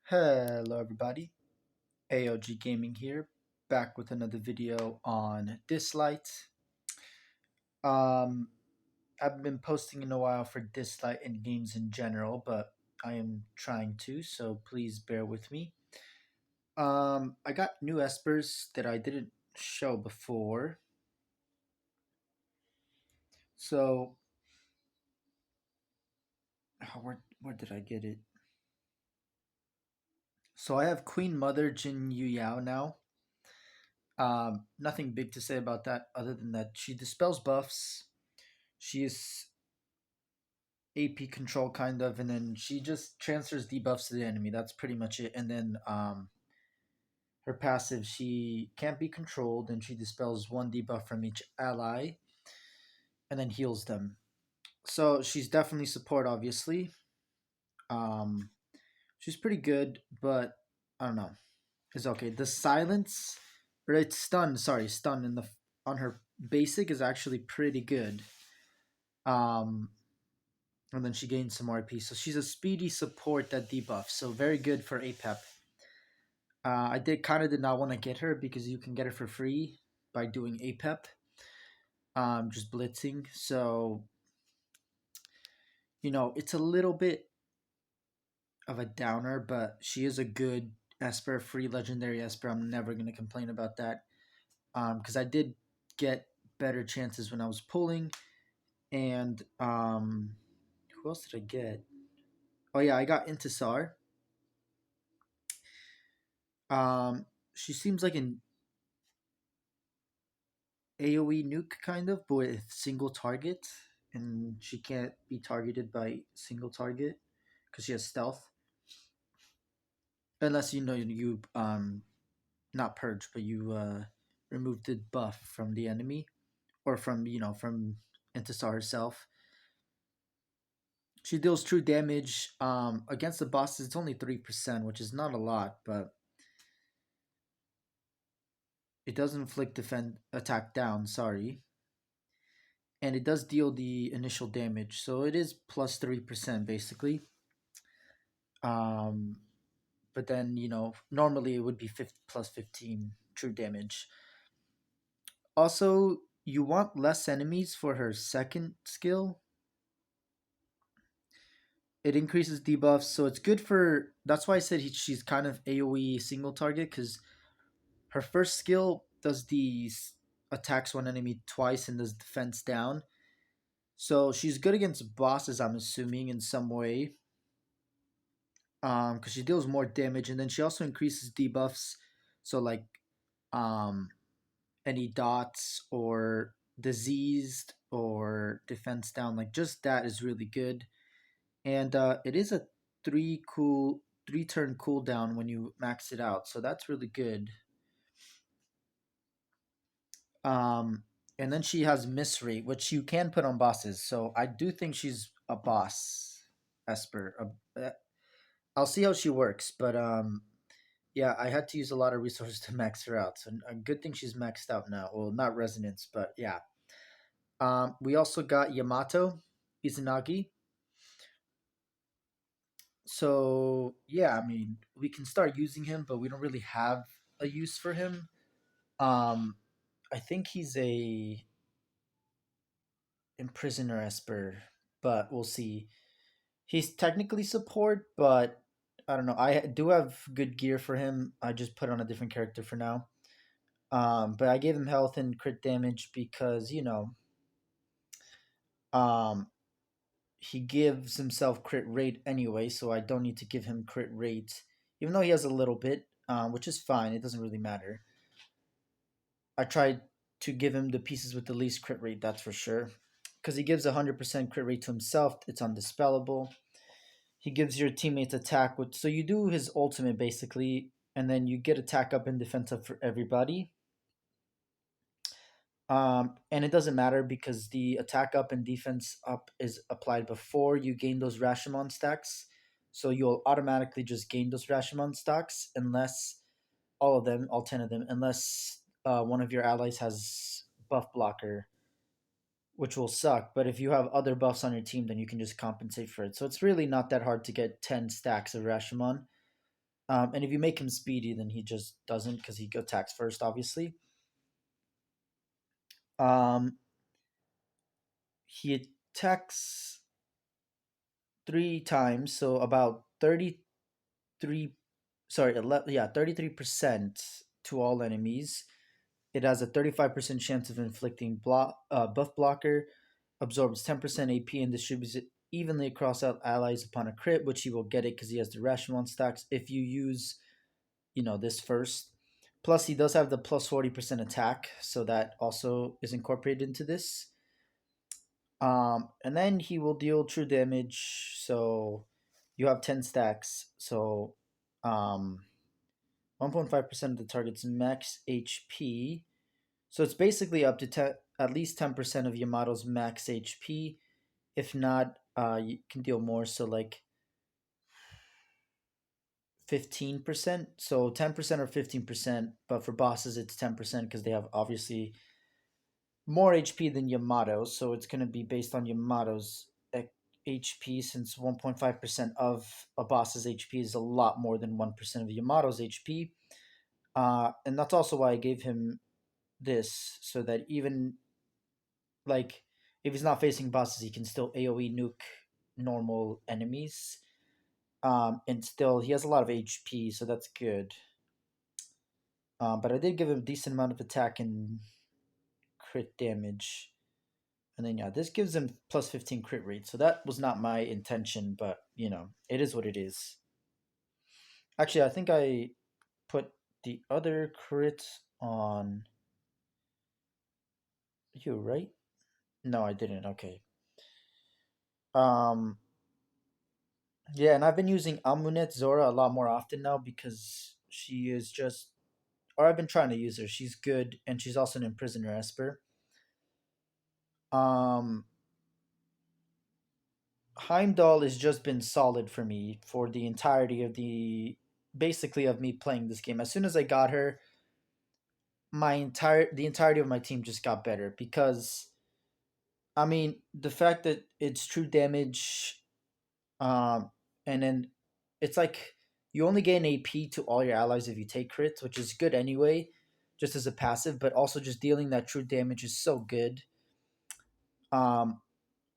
Hello everybody, AOG Gaming here, back with another video on Dislyte. Um, I've been posting in a while for Dislyte and games in general, but I am trying to, so please bear with me. I got new espers that I didn't show before. So, where did I get it? So I have Queen Mother Jin Yu Yao now. Nothing big to say about that other than that she dispels buffs. She is AP control kind of, and then she just transfers debuffs to the enemy. That's pretty much it. And then her passive, she can't be controlled, and she dispels one debuff from each ally, and then heals them. So she's definitely support, obviously. Um, she's pretty good, but I don't know. It's okay. The silence, or it's stun. Sorry, stun in the on her basic is actually pretty good. Um, and then she gains some RP. So she's a speedy support that debuffs. So very good for APEP. I did not want to get her because you can get her for free by doing APEP, just blitzing. So it's a little bit of a downer, but she is a good Esper, free legendary Esper. I'm never gonna complain about that. Because I did get better chances when I was pulling, and who else did I get? Oh yeah, I got Intisar. She seems like an AoE nuke kind of, but with single target, and she can't be targeted by single target because she has stealth. Unless you not purge, but you remove the buff from the enemy or from Intisar herself. She deals true damage against the bosses. It's only 3%, which is not a lot, but it does inflict defend attack down. Sorry, and it does deal the initial damage, so it is plus 3% basically. Um, but then normally it would be 50 plus 15 true damage. Also, you want less enemies for her second skill. It increases debuffs, so it's good for. That's why I said she's kind of AOE single target because her first skill does these attacks one enemy twice and does defense down. So she's good against bosses, I'm assuming, in some way. Because she deals more damage, and then she also increases debuffs. So like, um, any dots or diseased or defense down, like just that is really good. And it is a three turn cooldown when you max it out, so that's really good. Um, and then she has miss rate, which you can put on bosses. So I do think she's a boss Esper. I'll see how she works, but yeah, I had to use a lot of resources to max her out. So a good thing she's maxed out now. Well, not resonance, but yeah. We also got Yamato Izanagi. So yeah, I mean, we can start using him, but we don't really have a use for him. Um, I think he's a imprisoner Esper, but we'll see. He's technically support, but I don't know. I do have good gear for him. I just put on a different character for now. But I gave him health and crit damage because um, he gives himself crit rate anyway, so I don't need to give him crit rate, even though he has a little bit, which is fine. It doesn't really matter. I tried to give him the pieces with the least crit rate, that's for sure, because he gives 100% crit rate to himself. It's undispellable. He gives your teammates attack with, so you do his ultimate basically, and then you get attack up and defense up for everybody. And it doesn't matter because the attack up and defense up is applied before you gain those Rashomon stacks. So you'll automatically just gain those Rashomon stacks unless all of them, all 10 of them, unless one of your allies has buff blocker, which will suck. But if you have other buffs on your team, then you can just compensate for it. So it's really not that hard to get 10 stacks of Rashomon. And if you make him speedy, then he just doesn't because he attacks first, obviously. Um, he attacks 3 times, so about 33. Sorry, 11, yeah, 33% to all enemies. It has a 35% chance of inflicting buff blocker, absorbs 10% AP, and distributes it evenly across allies upon a crit, which he will get it because he has the Rashomon stacks. If you use, this first. Plus, he does have the plus 40% attack, so that also is incorporated into this. And then he will deal true damage. So you have 10 stacks. So 1.5% of the target's max HP. So it's basically up to at least 10% of Yamato's max HP. If not, you can deal more. So like 15%. So 10% or 15%. But for bosses, it's 10% because they have obviously more HP than Yamato. So it's going to be based on Yamato's HP, since 1.5% of a boss's HP is a lot more than 1% of Yamato's HP. And that's also why I gave him this, so that even like if he's not facing bosses, he can still AoE nuke normal enemies. And still he has a lot of HP, so that's good. But I did give him a decent amount of attack and crit damage. And then yeah, this gives him plus 15 crit rate. So that was not my intention, but it is what it is. Actually, I think I put the other crit on you, right? No, I didn't. Okay. Um yeah, and I've been using Amunet Zora a lot more often now because she is just, or I've been trying to use her. She's good, and she's also an Imprisoner Esper. Um Heimdall has just been solid for me for the entirety of basically of me playing this game. As soon as I got her, the entirety of my team just got better because I mean the fact that it's true damage, um, and then it's like you only gain AP to all your allies if you take crits, which is good anyway, just as a passive. But also just dealing that true damage is so good. Um,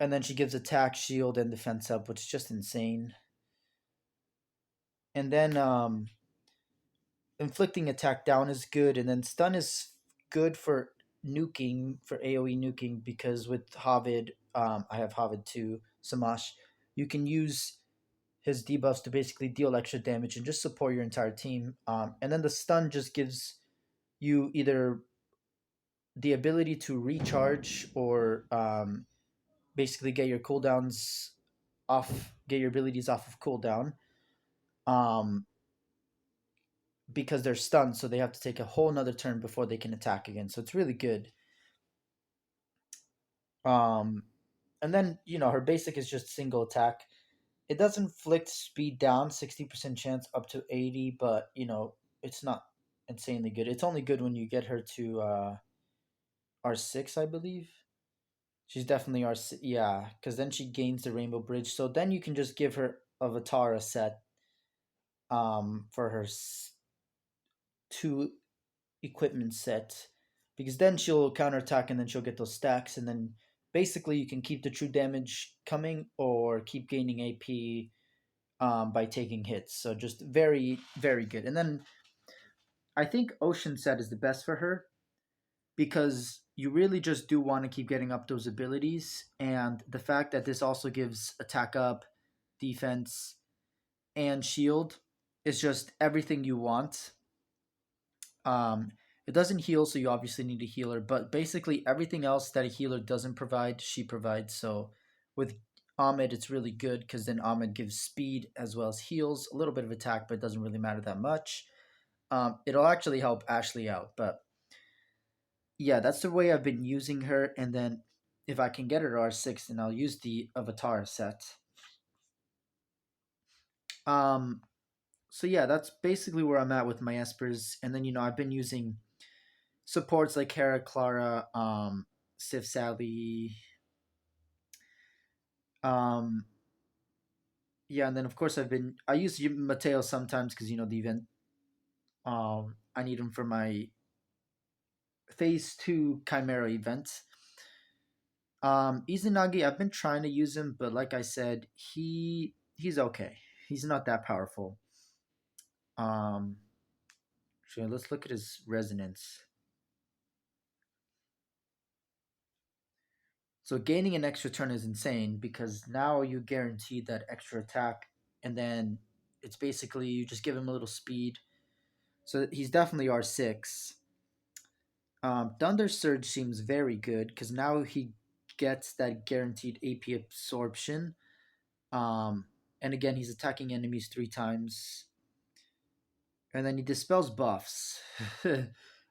and then she gives attack, shield, and defense up, which is just insane. And then inflicting attack down is good, and then stun is good for nuking, for AoE nuking, because with Havid, I have Havid too, Samash, you can use his debuffs to basically deal extra damage and just support your entire team. And then the stun just gives you either the ability to recharge or basically get your cooldowns get your abilities off of cooldown. Um, because they're stunned, so they have to take a whole nother turn before they can attack again. So it's really good. Um, and then her basic is just single attack. It does inflict speed down, 60% chance up to 80, but it's not insanely good. It's only good when you get her to R6, I believe. She's definitely R6, yeah, because then she gains the Rainbow Bridge. So then you can just give her Avatar a set for her two equipment set, because then she'll counterattack and then she'll get those stacks, and then basically you can keep the true damage coming or keep gaining AP by taking hits. So just very, very good. And then I think Ocean Set is the best for her because you really just do want to keep getting up those abilities. And the fact that this also gives attack up, defense, and shield is just everything you want. Um, it doesn't heal, so you obviously need a healer, but basically everything else that a healer doesn't provide, she provides. So with Ahmed, it's really good because then Ahmed gives speed as well as heals, a little bit of attack, but it doesn't really matter that much. It'll actually help Ashley out, but yeah, that's the way I've been using her. And then if I can get her to R6, then I'll use the Avatar set. Um, so yeah, that's basically where I'm at with my espers. And then I've been using supports like Kara, Clara, Sif Sally, um, Yeah, and then of course I use Mateo sometimes because the event. I need him for my phase two Chimera event. Izanagi, I've been trying to use him, but like I said, he's okay. He's not that powerful. Um, so let's look at his resonance. So gaining an extra turn is insane because now you guarantee that extra attack, and then it's basically you just give him a little speed. So he's definitely R6. Thunder Surge seems very good because now he gets that guaranteed AP absorption. Um, and again, he's attacking enemies 3 times. And then he dispels buffs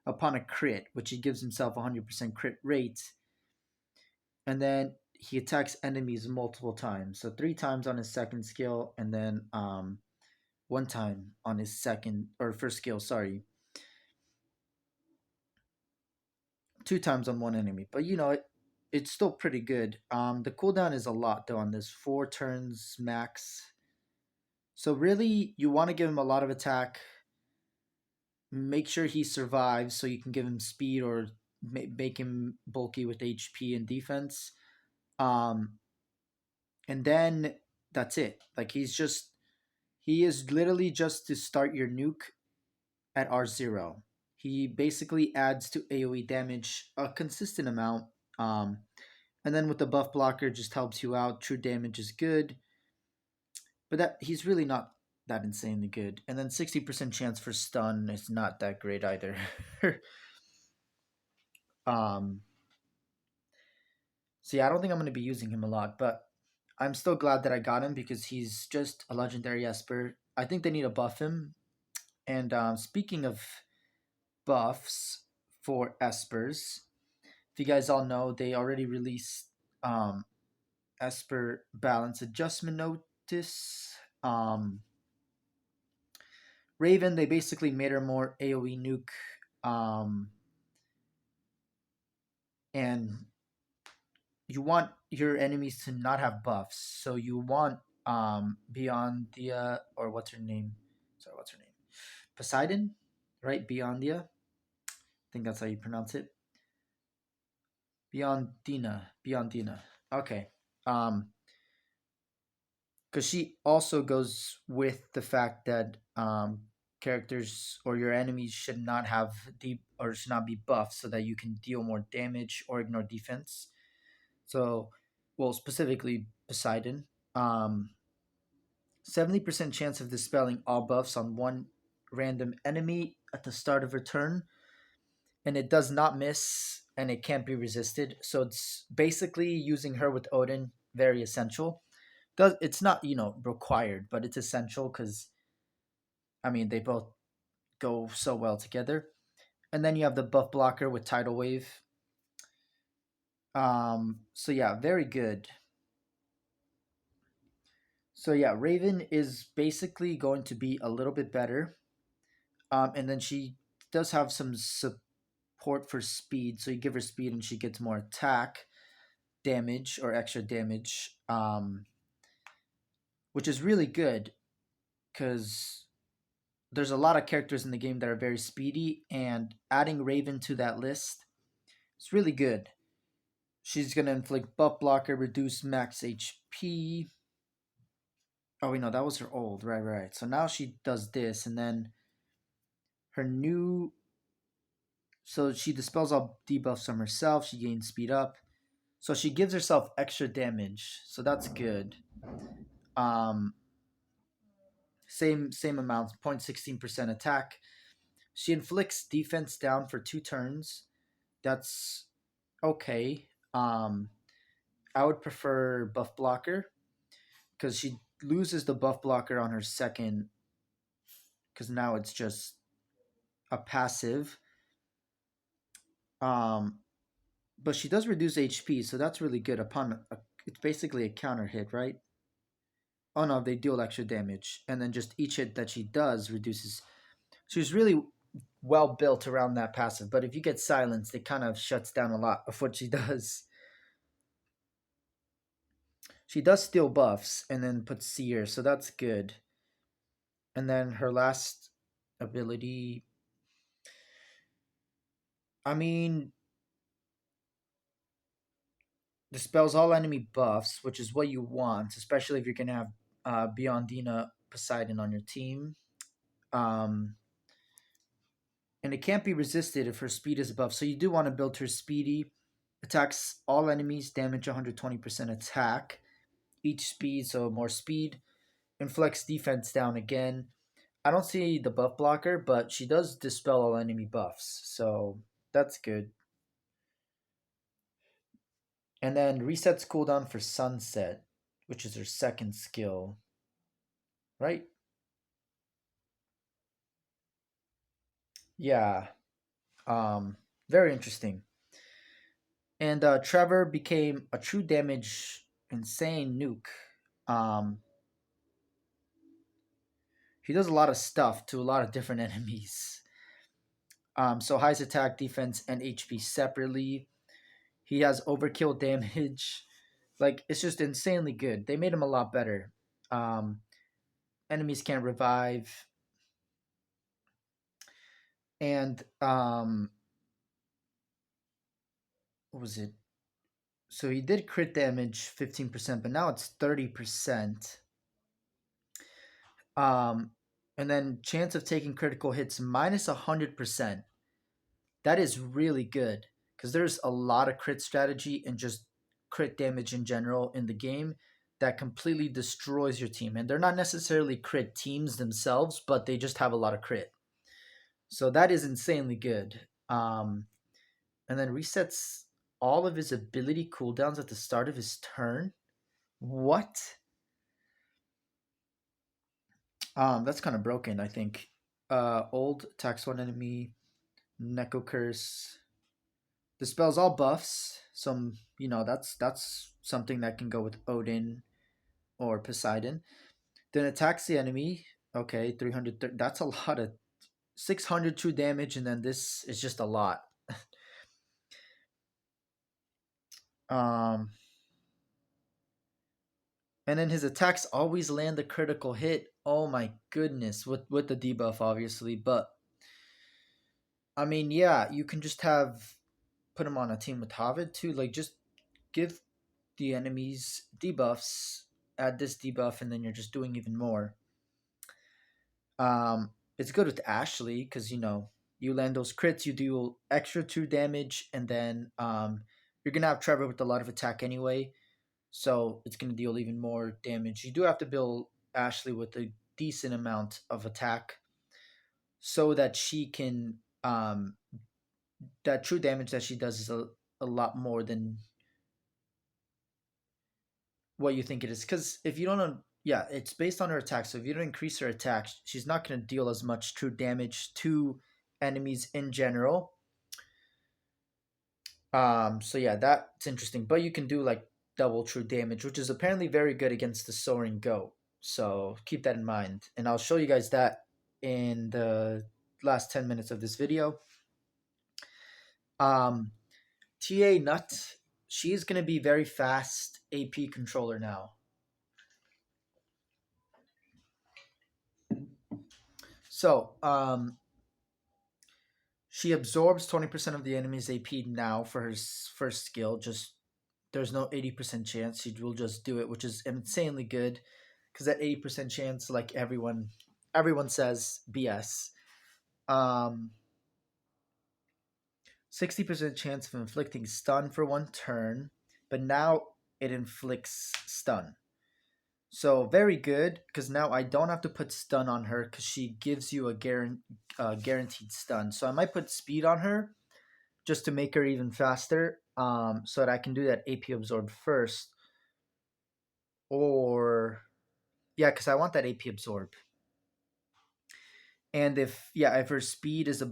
upon a crit, which he gives himself 100% crit rate. And then he attacks enemies multiple times. So 3 times on his second skill, and then 1 time on his second or first skill, sorry. 2 times on one enemy. But it's still pretty good. The cooldown is a lot though on this. 4 turns max. So really you want to give him a lot of attack. Make sure he survives so you can give him speed or make him bulky with HP and defense. Um, and then that's it. Like he is literally just to start your nuke at R0. He basically adds to AoE damage a consistent amount. Um, and then with the buff blocker, just helps you out. True damage is good, but that he's really not that insanely good. And then 60% chance for stun is not that great either. um, so yeah, I don't think I'm going to be using him a lot, but I'm still glad that I got him because he's just a legendary Esper. I think they need to buff him. And speaking of buffs for Espers, if you guys all know, they already released um, Esper Balance Adjustment Notice. Um, Raven, they basically made her more AoE nuke. Um, and you want your enemies to not have buffs. So you want Beyond the or what's her name? Sorry, what's her name? Poseidon, right? Beyondia. I think that's how you pronounce it. Beyondina. Beyondina. Okay. Because she also goes with the fact that characters or your enemies should not have deep or should not be buffed so that you can deal more damage or ignore defense. So, well, specifically Poseidon, 70% chance of dispelling all buffs on one random enemy at the start of her turn, and it does not miss and it can't be resisted. So it's basically using her with Odin very essential. Does it's not required, but it's essential because I mean they both go so well together. And then you have the buff blocker with Tidal Wave. So yeah, very good. So yeah, Raven is basically going to be a little bit better. And then she does have some support for speed, so you give her speed and she gets more attack damage or extra damage, which is really good because there's a lot of characters in the game that are very speedy, and adding Raven to that list is really good. She's gonna inflict buff blocker, reduce max HP. Oh wait, no, that was her old. Right, right. So now she does this, and then her new. So she dispels all debuffs from herself. She gains speed up. So she gives herself extra damage. So that's good. Um, same amount, 0.16% attack. She inflicts defense down for 2 turns. That's okay. I would prefer buff blocker because she loses the buff blocker on her second because now it's just a passive. Um, but she does reduce HP, so that's really good. It's basically a counter hit, right? Oh no, they deal extra damage, and then just each hit that she does reduces. She's really well built around that passive, but if you get silenced, it kind of shuts down a lot of what she does. She does steal buffs and then puts seer, so that's good. And then her last ability, I mean, dispels all enemy buffs, which is what you want, especially if you're gonna have Biondina Poseidon on your team. Um, and it can't be resisted if her speed is above. So you do want to build her speedy. Attacks all enemies, damage 120% attack. Each speed, so more speed. Inflects defense down again. I don't see the buff blocker, but she does dispel all enemy buffs, so that's good. And then resets cooldown for Sunset, which is her second skill, right? Yeah. Um, Very interesting. And Trevor became a true damage insane nuke. Um, he does a lot of stuff to a lot of different enemies. So highest attack, defense, and HP separately. He has overkill damage. Like it's just insanely good. They made him a lot better. Um, Enemies can't revive, and what was it? So he did crit damage 15%, but now it's 30%. Um, and then chance of taking critical hits minus 100%. That is really good because there's a lot of crit strategy and just crit damage in general in the game that completely destroys your team. And they're not necessarily crit teams themselves, but they just have a lot of crit. So that is insanely good. And then resets all of his ability cooldowns at the start of his turn. What? That's kind of broken, I think. Old attacks one enemy, Neko Curse, dispels all buffs. Some, that's something that can go with Odin or Poseidon. Then attacks the enemy. Okay, 300. That's a lot of 600 true damage, and then this is just a lot. Um, and then his attacks always land a critical hit. Oh my goodness, with the debuff obviously, but I mean, yeah, you can just have put him on a team with Havid too. Like, just give the enemies debuffs, add this debuff, and then you're just doing even more. It's good with Ashley because you land those crits, you do extra two damage, and then you're gonna have Trevor with a lot of attack anyway, so it's gonna deal even more damage. You do have to build Ashley with a decent amount of attack so that she can that true damage that she does is a lot more than what you think it is. Because if you don't, yeah, it's based on her attack. So if you don't increase her attack, she's not going to deal as much true damage to enemies in general. So yeah, that's interesting. But you can do like double true damage, which is apparently very good against the soaring goat. So keep that in mind, and I'll show you guys that in the last 10 minutes of this video. Um, TA Nut, she's gonna be very fast AP controller now. So, she absorbs 20% of the enemy's AP now for her first skill. Just there's no 80% chance she will just do it, which is insanely good because that 80% chance, like everyone says BS. 60% chance of inflicting stun for one turn, but now it inflicts stun. So very good because now I don't have to put stun on her because she gives you a guaranteed stun. So I might put speed on her just to make her even faster, so that I can do that AP absorb first. Or yeah, because I want that AP absorb. And if her speed is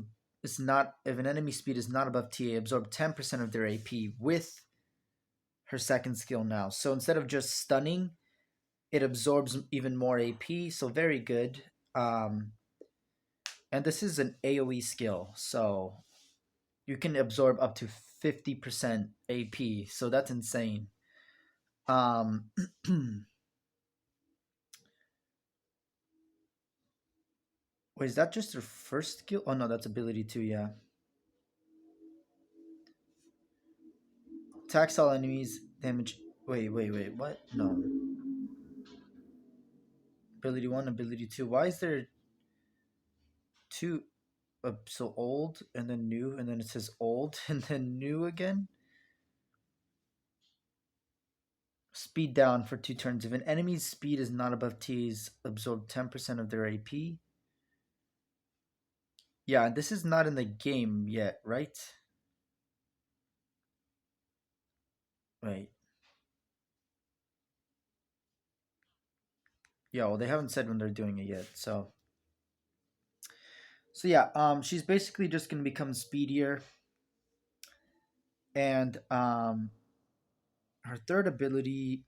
not if an enemy speed is not above TA, absorb 10% of their AP with her second skill now. So instead of just stunning, it absorbs even more AP. So very good. And this is an AoE skill, so you can absorb up to 50% AP. So that's insane. Um, wait, is that just her first skill? Oh no, that's ability two. Yeah, attacks all enemies. Damage. Wait. What? No. Ability one, ability two. Why is there two? So old and then new, and then it says old and then new again. Speed down for 2 turns. If an enemy's speed is not above T's, absorb 10% of their AP. Yeah, this is not in the game yet, right? Wait. Yeah, well, they haven't said when they're doing it yet, so yeah, she's basically just gonna become speedier, and her third ability,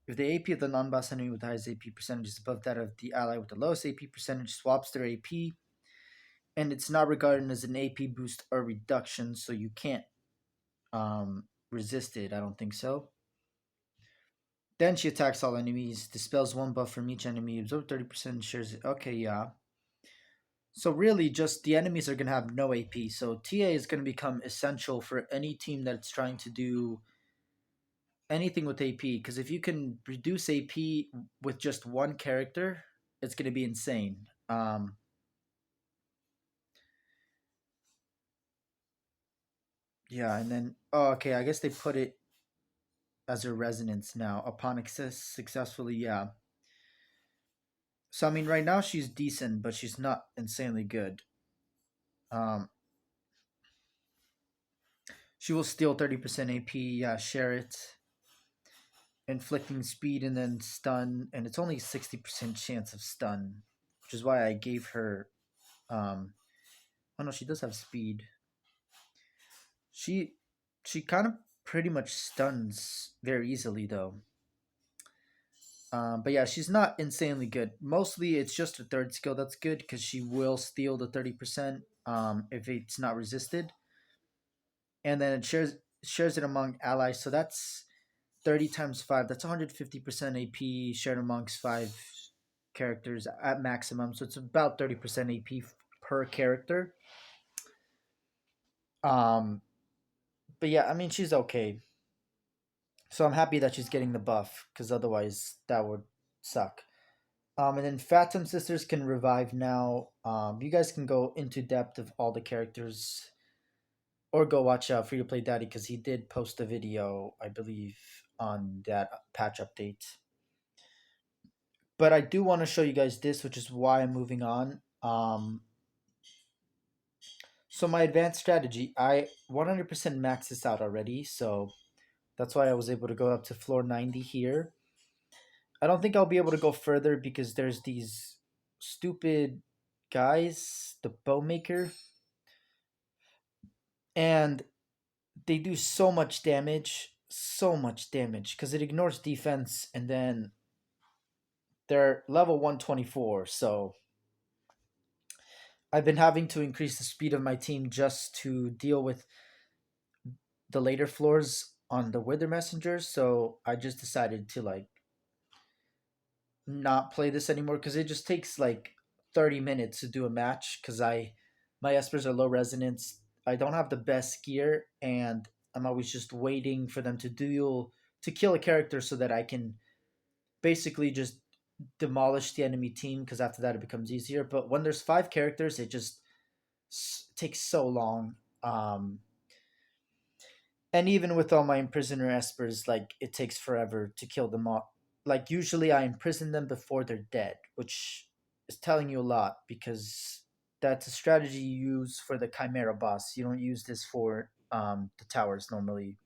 if the AP of the non-boss enemy with the highest AP percentage is above that of the ally with the lowest AP percentage, swaps their AP, and it's not regarded as an AP boost or reduction, so you can't resist it. I don't think so. Then she attacks all enemies, dispels one buff from each enemy, absorb 30%, shares it. Okay, yeah. So really, just the enemies are gonna have no AP. So TA is gonna become essential for any team that's trying to do anything with AP. Because if you can reduce AP with just one character, it's gonna be insane. Yeah, and then okay, I guess they put it as a resonance now upon successfully. Yeah. So I mean, right now she's decent, but she's not insanely good. Um, she will steal 30% AP. Yeah, share it. Inflicting speed and then stun, and it's only 60% chance of stun, which is why I gave her. Um, oh no, she does have speed. She she kind of pretty much stuns very easily though. But yeah, she's not insanely good. Mostly, it's just her third skill that's good because she will steal the 30% if it's not resisted, and then it shares it among allies. So that's 30 times 5. That's 150% AP shared amongst 5 characters at maximum. So it's about 30% AP per character. Um, but yeah, I mean she's okay. So I'm happy that she's getting the buff because otherwise that would suck. And then Phantom Sisters can revive now. You guys can go into depth of all the characters, or go watch Free to Play Daddy because he did post a video, I believe, on that patch update. But I do want to show you guys this, which is why I'm moving on. So my advanced strategy, I 100% maxed this out already, so that's why I was able to go up to floor 90 here. I don't think I'll be able to go further because there's these stupid guys, the bowmaker, and they do so much damage, because it ignores defense, and then they're level 124, so I've been having to increase the speed of my team just to deal with the later floors on the Wither Messengers. So I just decided to like not play this anymore because it just takes like 30 minutes to do a match because I my espers are low resonance. I don't have the best gear, and I'm always just waiting for them to kill a character so that I can basically just demolish the enemy team, because after that it becomes easier. But when there's 5 characters, it just takes so long. And even with all my imprisoner espers, like it takes forever to kill them all. Like usually I imprison them before they're dead, which is telling you a lot, because that's a strategy you use for the chimera boss. You don't use this for the towers normally.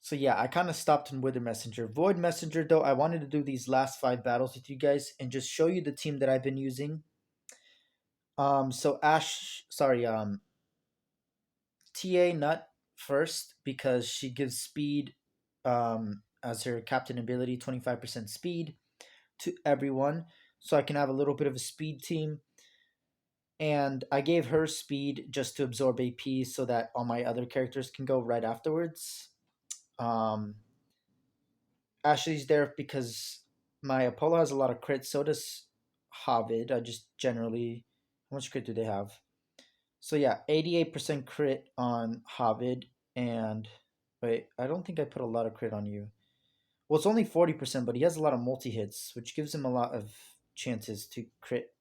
So yeah, I kind of stopped in Wither Messenger. Void Messenger though, I wanted to do these last 5 battles with you guys and just show you the team that I've been using. So Ash, sorry, TA Nut first, because she gives speed as her captain ability, 25% speed to everyone. So I can have a little bit of a speed team. And I gave her speed just to absorb AP so that all my other characters can go right afterwards. Um, Ashley's there because my Apollo has a lot of crit. So does Hovid. I just generally, how much crit do they have? So yeah, 88% crit on Hovid, and wait, I don't think I put a lot of crit on you. Well, it's only 40%, but he has a lot of multi hits, which gives him a lot of chances to crit.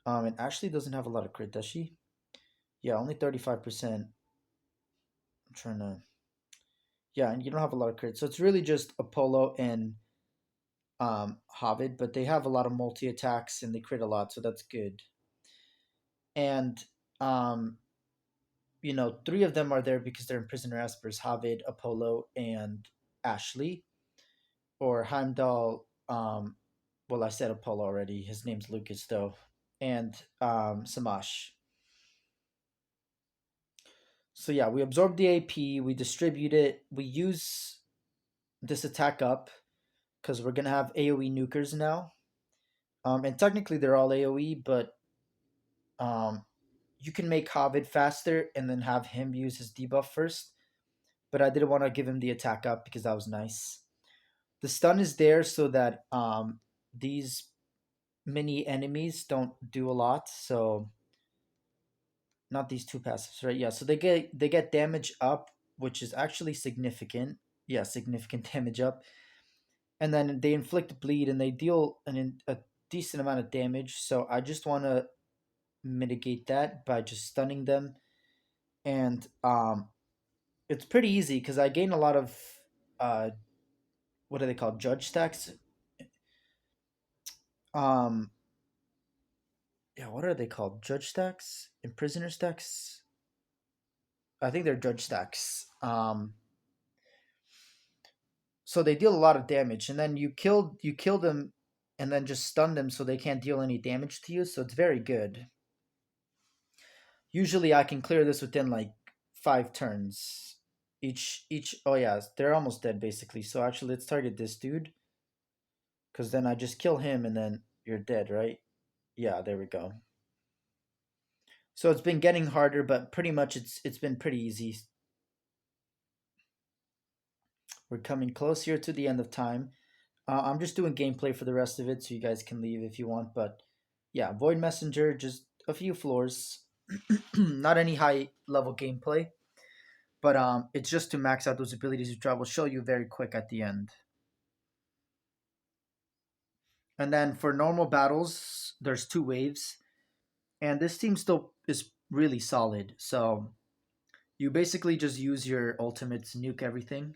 And Ashley doesn't have a lot of crit, does she? Yeah, only 35%. I'm trying to. Yeah, and you don't have a lot of crit, so it's really just Apollo and Hovid, but they have a lot of multi attacks and they crit a lot, so that's good. And um, three of them are there because they're in prisoner espers: Havid, Apollo, and Ashley. Or Heimdall. Well, I said Apollo already. His name's Lucas, though. And Samash. So, yeah, we absorb the AP, we distribute it, we use this attack up because we're going to have AoE nukers now. And technically, they're all AoE, but um, you can make Havid faster and then have him use his debuff first. But I didn't want to give him the attack up because that was nice. The stun is there so that these mini enemies don't do a lot. So not these two passives, right? Yeah, so they get damage up, which is actually significant. Yeah, significant damage up, and then they inflict bleed and they deal a decent amount of damage. So I just want to mitigate that by just stunning them, and it's pretty easy because I gain a lot of uh, what are they called? Judge stacks. Um, yeah, what are they called? Judge stacks and prisoner stacks. I think they're judge stacks. So they deal a lot of damage, and then you kill them, and then just stun them so they can't deal any damage to you. So it's very good. Usually, I can clear this within like 5 turns. Each. Oh yeah, they're almost dead basically. So actually, let's target this dude, because then I just kill him, and then you're dead, right? Yeah, there we go. So it's been getting harder, but pretty much it's been pretty easy. We're coming close here to the end of time. I'm just doing gameplay for the rest of it, so you guys can leave if you want. But yeah, Void Messenger, just a few floors, not any high level gameplay, but it's just to max out those abilities, which I will show you very quick at the end. And then for normal battles, there's 2 waves, and this team still is really solid. So you basically just use your ultimates, nuke everything,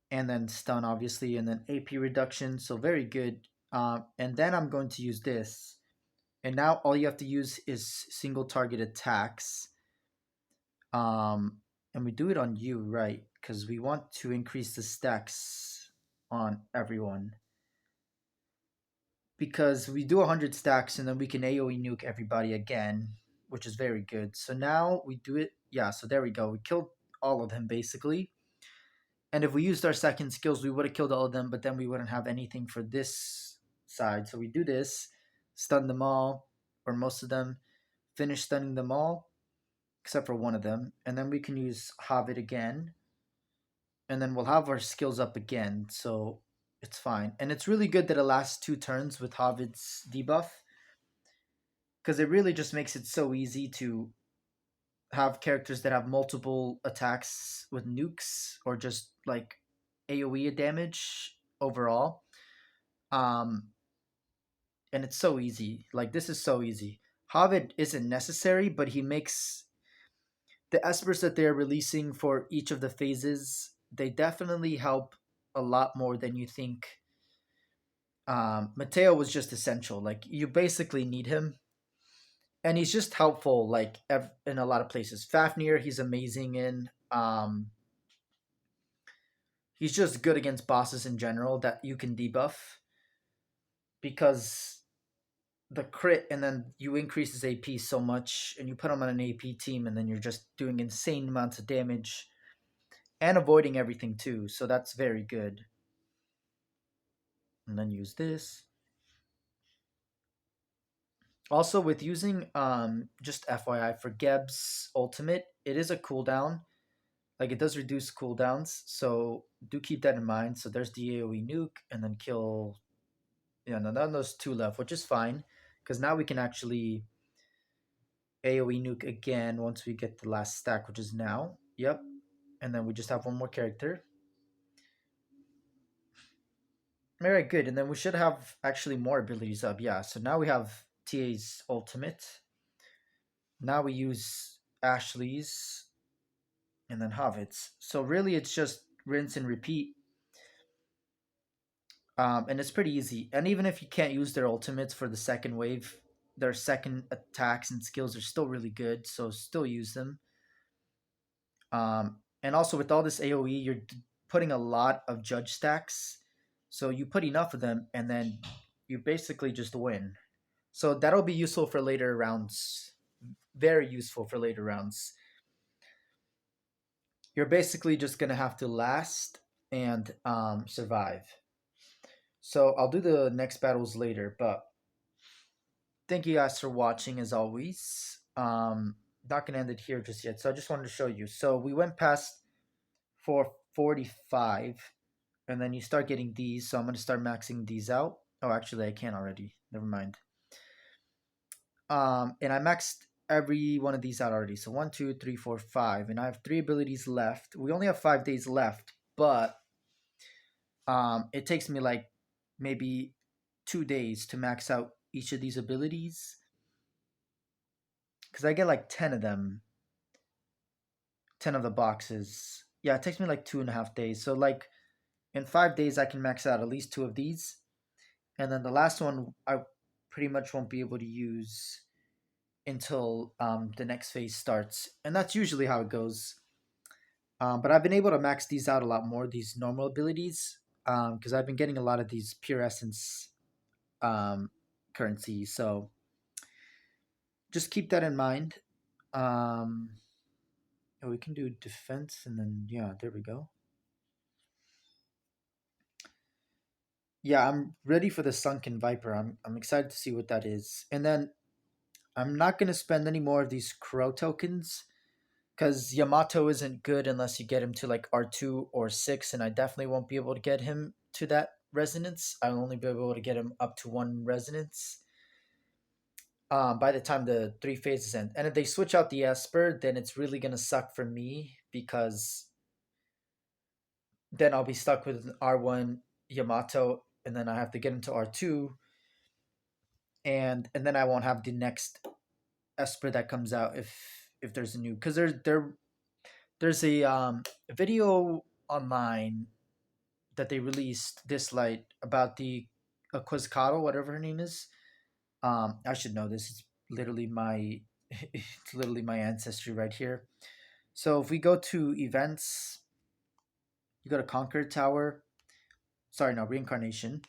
and then stun obviously, and then AP reduction. So very good. And then I'm going to use this. And now all you have to use is single target attacks. And we do it on you, right? Because we want to increase the stacks on everyone. Because we do 100 stacks and then we can AoE nuke everybody again, which is very good. So now we do it. Yeah, so there we go. We killed all of them basically. And if we used our second skills, we would have killed all of them, but then we wouldn't have anything for this side. So we do this, stun them all, or most of them, finish stunning them all, except for one of them, and then we can use Hobbit again, and then we'll have our skills up again, so it's fine. And it's really good that it lasts 2 turns with Hobbit's debuff, because it really just makes it so easy to have characters that have multiple attacks with nukes or just like AoE damage overall. Um, and it's so easy. Like this is so easy. Hobbit isn't necessary, but he makes the espers that they're releasing for each of the phases, they definitely help a lot more than you think. Mateo was just essential. Like you basically need him, and he's just helpful. Like in a lot of places, Fafnir, he's amazing in. He's just good against bosses in general that you can debuff because the crit, and then you increase his AP so much, and you put him on an AP team, and then you're just doing insane amounts of damage and avoiding everything too. So that's very good. And then use this. Also, with using just FYI for Geb's ultimate, it is a cooldown. Like it does reduce cooldowns, so do keep that in mind. So there's the AoE nuke, and then kill. Yeah, no, then there's two left, which is fine, because now we can actually AoE nuke again once we get the last stack, which is now. Yep, and then we just have one more character. All right, good, and then we should have actually more abilities up. Yeah, so now we have TA's ultimate. Now we use Ashley's, and then Havit's. So really, it's just rinse and repeat. And it's pretty easy. And even if you can't use their ultimates for the second wave, their second attacks and skills are still really good. So still use them. And also with all this AOE, you're putting a lot of judge stacks. So you put enough of them, and then you basically just win. So that'll be useful for later rounds. Very useful for later rounds. You're basically just gonna have to last and survive. So I'll do the next battles later, but thank you guys for watching as always. Not gonna end it here just yet. So I just wanted to show you. So we went past 445, and then you start getting these. So I'm gonna start maxing these out. Oh, actually, I can't already. Never mind. And I maxed every one of these out already. So 1, 2, 3, 4, 5, and I have 3 abilities left. We only have 5 days left, but it takes me like maybe 2 days to max out each of these abilities because I get like 10 of them, 10 of the boxes. Yeah, it takes me like 2.5 days. So like in 5 days, I can max out at least two of these, and then the last one I pretty much won't be able to use until the next phase starts, and that's usually how it goes. But I've been able to max these out a lot more, these normal abilities, because I've been getting a lot of these pure essence um, currency. So just keep that in mind. Um, oh, we can do defense, and then yeah, there we go. Yeah, I'm ready for the Sunken Viper. I'm excited to see what that is, and then I'm not gonna spend any more of these Crow tokens because Yamato isn't good unless you get him to like R2 or 6, and I definitely won't be able to get him to that resonance. I'll only be able to get him up to 1 resonance by the time the 3 phases end. And if they switch out the Esper, then it's really gonna suck for me because then I'll be stuck with R1 Yamato, and then I have to get into R2, and then I won't have the next Esper that comes out if there's a new, because there's a video online that they released, Dislyte, about the Quizcatl, whatever her name is. I should know this. It's literally my it's literally my ancestry right here. So if we go to events, you go to Conquer Tower. Sorry, no, reincarnation.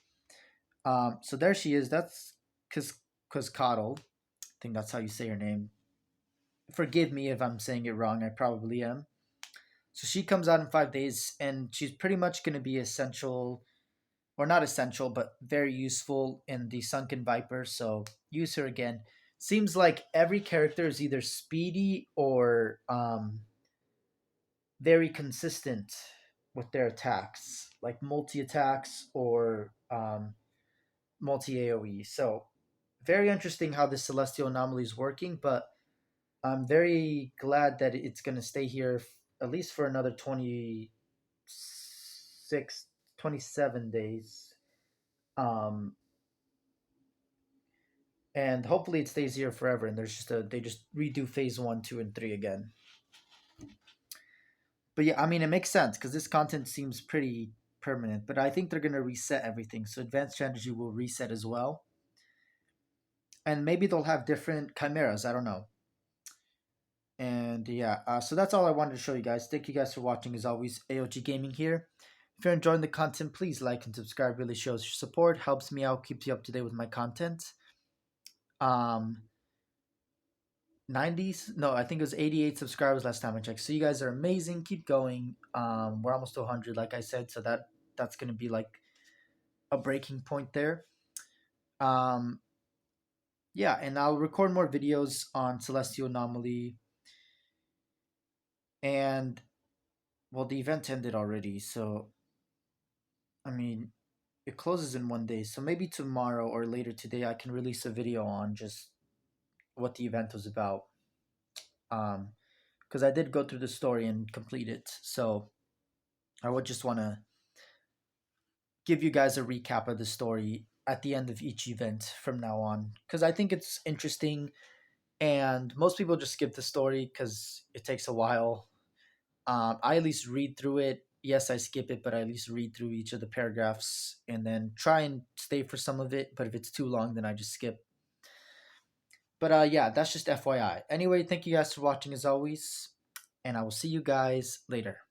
So there she is. That's Quizcatl. I think that's how you say her name. Forgive me if I'm saying it wrong. I probably am. So she comes out in 5 days, and she's pretty much going to be essential, or not essential, but very useful in the Sunken Viper. So use her again. Seems like every character is either speedy or very consistent with their attacks, like multi attacks or multi AoE. So very interesting how this Celestial Anomaly is working, but I'm very glad that it's going to stay here at least for another 26, 27 days. Um, and hopefully it stays here forever. And they just redo phase 1, 2, and 3 again. But yeah, I mean, it makes sense because this content seems pretty permanent. But I think they're going to reset everything. So advanced strategy will reset as well. And maybe they'll have different chimeras. I don't know. And yeah, so that's all I wanted to show you guys. Thank you guys for watching. As always, AOG Gaming here. If you're enjoying the content, please like and subscribe. Really shows your support, helps me out, keeps you up to date with my content. 90s, no, I think it was 88 subscribers last time I checked. So you guys are amazing. Keep going. We're almost to 100, like I said. So that's gonna be like a breaking point there. Um, yeah, and I'll record more videos on Celestial Anomaly, and well, the event ended already, so I mean, it closes in 1 day, so maybe tomorrow or later today I can release a video on just what the event was about. Um, because I did go through the story and complete it, so I would just want to give you guys a recap of the story at the end of each event from now on, because I think it's interesting, and most people just skip the story because it takes a while. I at least read through it. Yes, I skip it, but I at least read through each of the paragraphs and then try and stay for some of it. But if it's too long, then I just skip. But yeah, that's just FYI. Anyway, thank you guys for watching as always, and I will see you guys later.